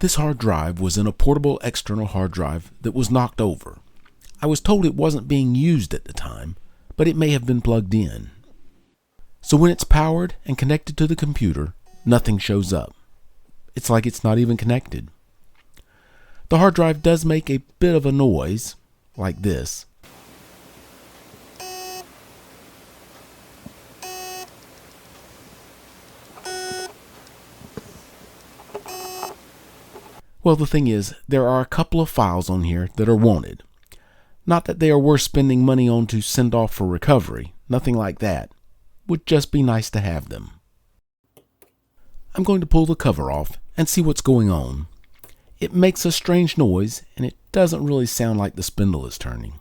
This hard drive was in a portable external hard drive that was knocked over. I was told it wasn't being used at the time, but it may have been plugged in. So when it's powered and connected to the computer, nothing shows up. It's like it's not even connected. The hard drive does make a bit of a noise, like this. Well, the thing is, there are a couple of files on here that are wanted. Not that they are worth spending money on to send off for recovery, nothing like that. Would just be nice to have them. I'm going to pull the cover off and see what's going on. It makes a strange noise, and it doesn't really sound like the spindle is turning.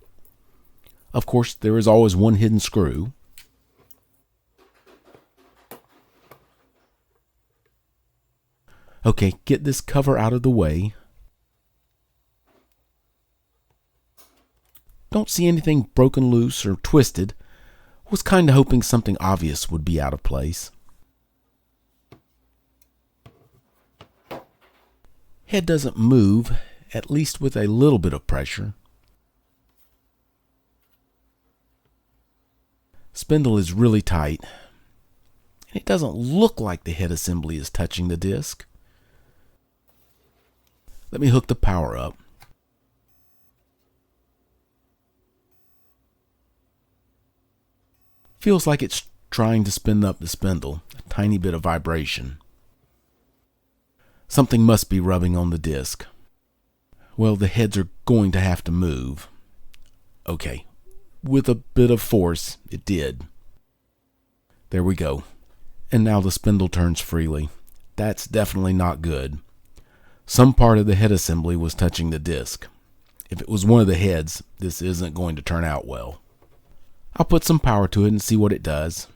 Of course, there is always one hidden screw. Okay, get this cover out of the way. Don't see anything broken loose or twisted. Was kinda hoping something obvious would be out of place. Head doesn't move, at least with a little bit of pressure. Spindle is really tight. And it doesn't look like the head assembly is touching the disc. Let me hook the power up. Feels like it's trying to spin up the spindle, a tiny bit of vibration. Something must be rubbing on the disc. Well, the heads are going to have to move. Okay, with a bit of force, it did. There we go. And now the spindle turns freely. That's definitely not good. Some part of the head assembly was touching the disc. If it was one of the heads, this isn't going to turn out well. I'll put some power to it and see what it does.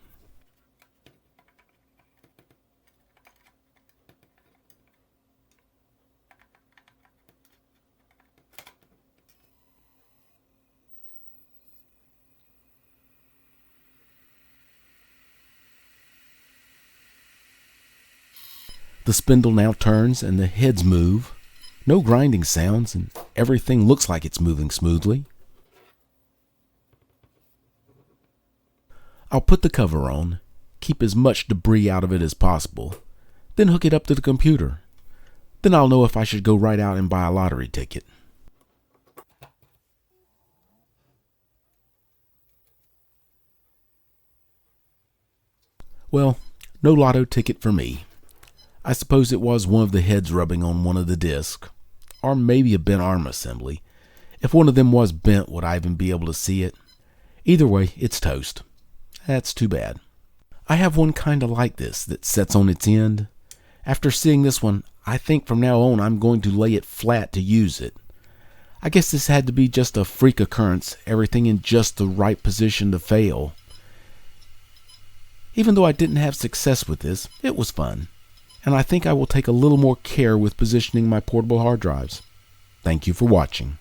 The spindle now turns and the heads move. No grinding sounds and everything looks like it's moving smoothly. I'll put the cover on, keep as much debris out of it as possible, then hook it up to the computer. Then I'll know if I should go right out and buy a lottery ticket. Well, no lotto ticket for me. I suppose it was one of the heads rubbing on one of the discs, or maybe a bent arm assembly. If one of them was bent, would I even be able to see it? Either way, it's toast. That's too bad. I have one kinda like this that sets on its end. After seeing this one, I think from now on I'm going to lay it flat to use it. I guess this had to be just a freak occurrence, everything in just the right position to fail. Even though I didn't have success with this, it was fun. And I think I will take a little more care with positioning my portable hard drives. Thank you for watching.